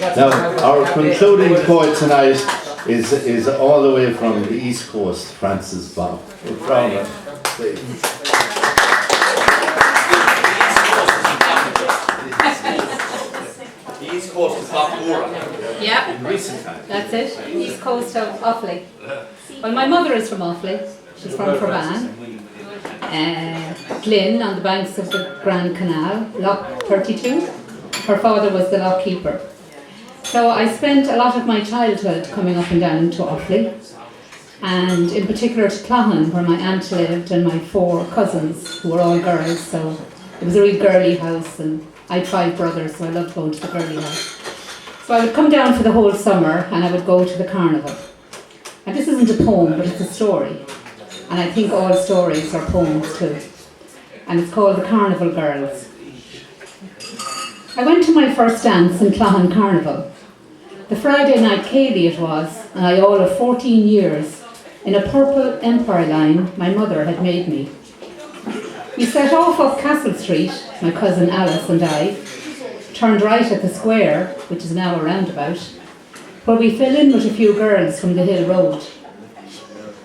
Now, our concluding poet tonight is all the way from the East Coast, Francis Bob. We're proud of him. The East Coast is Lochmora. Yeah, In recent times. that's it. East coast of Offaly. Well, my mother is from Offaly. She's from Ferban. Glynn, on the banks of the Grand Canal, Loch 32. Her father was the lock keeper. So I spent a lot of my childhood coming up and down to Offaly, and in particular to Clahan, where my aunt lived, and my 4 cousins, who were all girls. So it was a real girly house, and I had 5 brothers, so I loved going to the girly house. So I would come down for the whole summer, and I would go to the Carnival. And this isn't a poem, but it's a story. And I think all stories are poems too. And it's called The Carnival Girls. I went to my first dance in Clahan Carnival. The Friday night Cayley it was, and I all of 14 years, in a purple Empire line my mother had made me. We set off up Castle Street, my cousin Alice and I, turned right at the square, which is now a roundabout, where we fell in with a few girls from the Hill Road.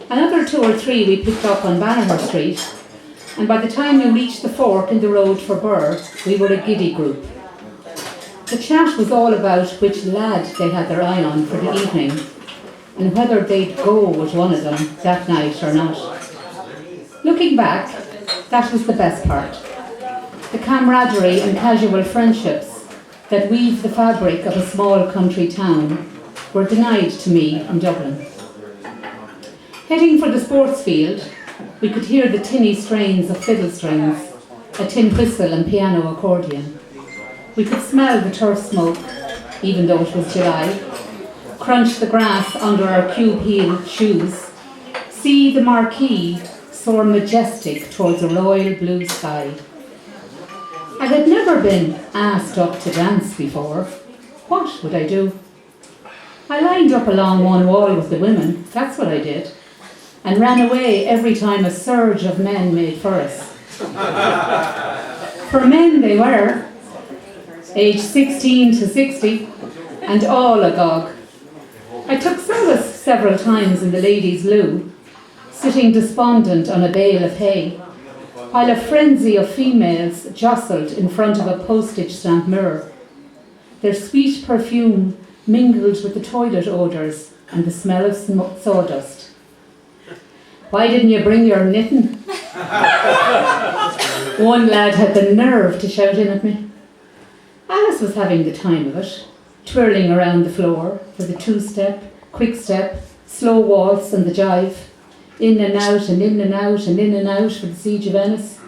Another 2 or 3 we picked up on Banagher Street, and by the time we reached the fork in the road for Burr, we were a giddy group. The chat was all about which lad they had their eye on for the evening, and whether they'd go with one of them that night or not. Looking back, that was the best part. The camaraderie and casual friendships that weave the fabric of a small country town were denied to me in Dublin. Heading for the sports field, we could hear the tinny strains of fiddle strings, a tin whistle and piano accordion. We could smell the turf smoke, even though it was July, crunch the grass under our cube-heeled shoes, see the marquee soar majestic towards a royal blue sky. I had never been asked up to dance before. What would I do? I lined up along one wall with the women, that's what I did, and ran away every time a surge of men made for us. For men they were, aged 16 to 60, and all agog. I took solace several times in the ladies' loo, sitting despondent on a bale of hay, while a frenzy of females jostled in front of a postage stamp mirror. Their sweet perfume mingled with the toilet odours and the smell of sawdust. "Why didn't you bring your knitting?" One lad had the nerve to shout in at me. Alice was having the time of it, twirling around the floor for the 2-step, quick-step, slow waltz and the jive, in and out and in and out and in and out for the Siege of Venice.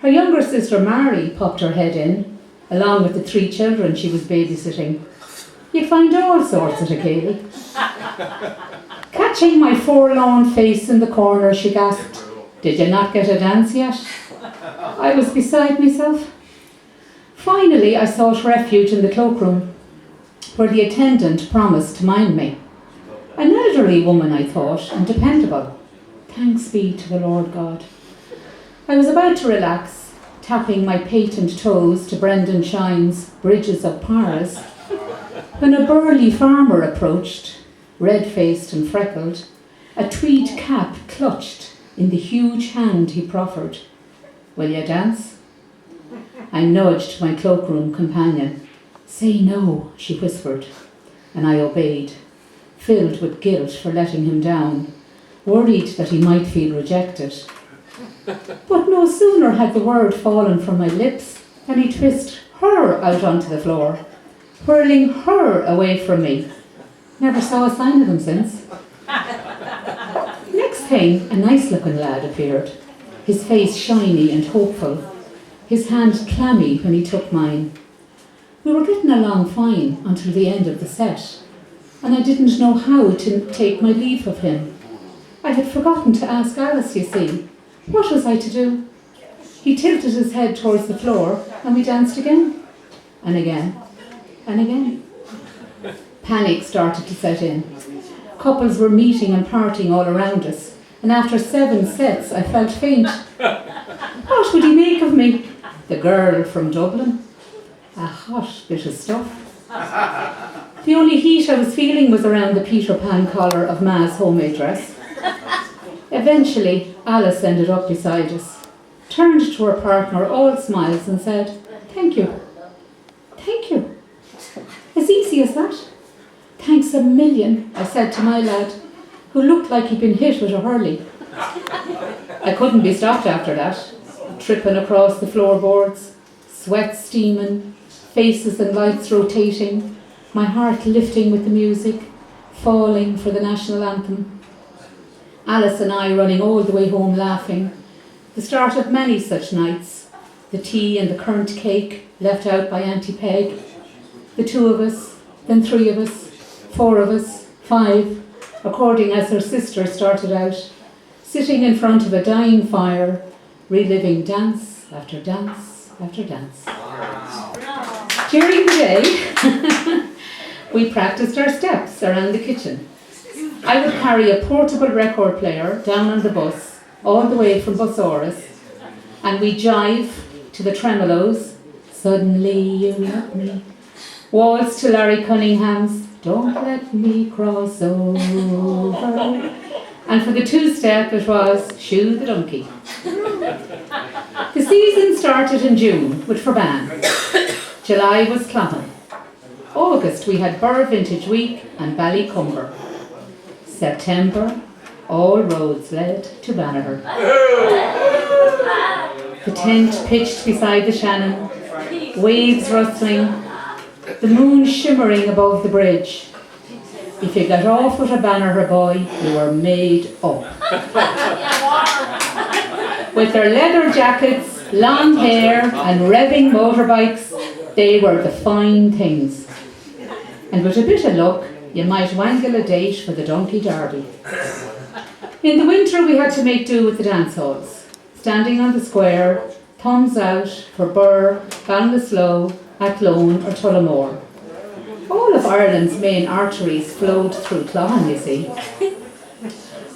Her younger sister Mary popped her head in, along with the 3 children she was babysitting. You'd find all sorts at a Cayley. Catching my forlorn face in the corner, she gasped, "Did you not get a dance yet?" I was beside myself. Finally, I sought refuge in the cloakroom, where the attendant promised to mind me. An elderly woman, I thought, and dependable. Thanks be to the Lord God. I was about to relax, tapping my patent toes to Brendan Shine's Bridges of Paris, when a burly farmer approached, red-faced and freckled, a tweed cap clutched in the huge hand he proffered. "Will you dance?" I nudged my cloakroom companion. "Say no," she whispered, and I obeyed, filled with guilt for letting him down, worried that he might feel rejected. But no sooner had the word fallen from my lips than he twisted her out onto the floor, whirling her away from me. Never saw a sign of him since. Next thing, a nice-looking lad appeared, his face shiny and hopeful, his hand clammy when he took mine. We were getting along fine until the end of the set, and I didn't know how to take my leave of him. I had forgotten to ask Alice, you see. What was I to do? He tilted his head towards the floor, and we danced again, and again, and again. Panic started to set in. Couples were meeting and parting all around us, and after 7 sets I felt faint. What would he make of me? The girl from Dublin? A hot bit of stuff. The only heat I was feeling was around the Peter Pan collar of Ma's homemade dress. Eventually, Alice ended up beside us, turned to her partner, all smiles, and said, "Thank you. Thank you." As easy as that. "Thanks a million," I said to my lad, who looked like he'd been hit with a hurley. I couldn't be stopped after that, tripping across the floorboards, sweat steaming, faces and lights rotating, my heart lifting with the music, falling for the national anthem. Alice and I running all the way home laughing, the start of many such nights, the tea and the currant cake left out by Auntie Peg, the two of us, then three of us, four of us, five, according as her sister started out, sitting in front of a dying fire, reliving dance after dance after dance. During the day, we practiced our steps around the kitchen. I would carry a portable record player down on the bus, all the way from Busaurus, and we jive to the tremolos, "Suddenly You Love Me," waltz to Larry Cunningham's "Don't Let Me Cross Over," and for the two-step it was "Shoe the Donkey." The season started in June with Forban. July was Clapham. August we had Burr Vintage Week and Ballycumber. September, all roads led to Banagher. The tent pitched beside the Shannon, waves rustling, the moon shimmering above the bridge. If you got off with a Banagher boy, you were made up. With their leather jackets, long hair and revving motorbikes, they were the fine things. And with a bit of luck, you might wangle a date for the Donkey Derby. In the winter we had to make do with the dance halls, standing on the square, thumbs out for Burr, Ballinasloe, Athlone or Tullamore. All of Ireland's main arteries flowed through Clohan, you see.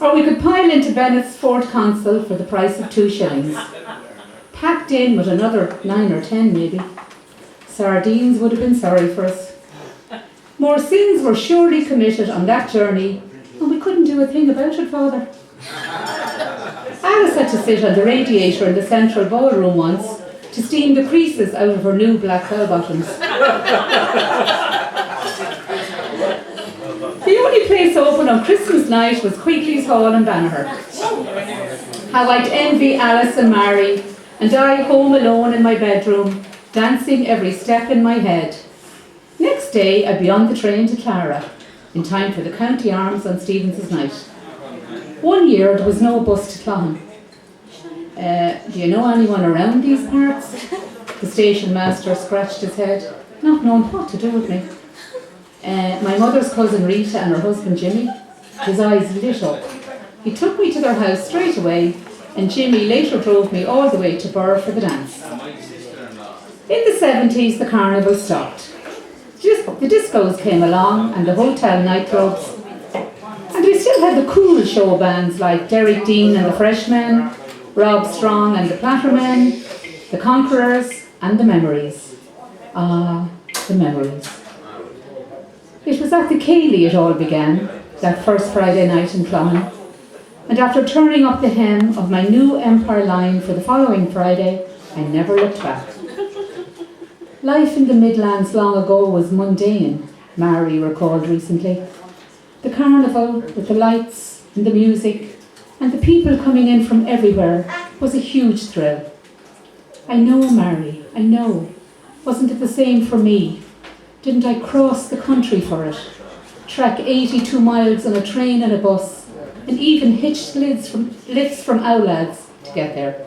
Or we could pile into Bennett's Fort Consul for the price of 2 shillings. Packed in with another 9 or 10 maybe. Sardines would have been sorry for us. More sins were surely committed on that journey, and we couldn't do a thing about it, Father. Alice had to sit on the radiator in the central ballroom once to steam the creases out of her new black bell-bottoms. The only place open on Christmas night was Quigley's Hall in Banagher. How I'd envy Alice and Mary, and I home alone in my bedroom, dancing every step in my head. Next day, I'd be on the train to Clara, in time for the County Arms on Stevens's night. One year, there was no bus to Clohan. Do you know anyone around these parts? The station master scratched his head, not knowing what to do with me. My mother's cousin Rita and her husband Jimmy, his eyes lit up. He took me to their house straight away, and Jimmy later drove me all the way to Burr for the dance. In the 70s, the Carnival stopped. The discos came along and the hotel nightclubs, and we still had the cool show bands like Derek Dean and the Freshmen, Rob Strong and the Plattermen, the Conquerors and the Memories. Ah, the memories. It was at the Cayley it all began, that first Friday night in Clohan, and after turning up the hem of my new Empire line for the following Friday, I never looked back. Life in the Midlands long ago was mundane, Mary recalled recently. The carnival, with the lights and the music, and the people coming in from everywhere, was a huge thrill. I know, Mary, I know. Wasn't it the same for me? Didn't I cross the country for it? Track 82 miles on a train and a bus, and even hitched lifts from Owlads to get there.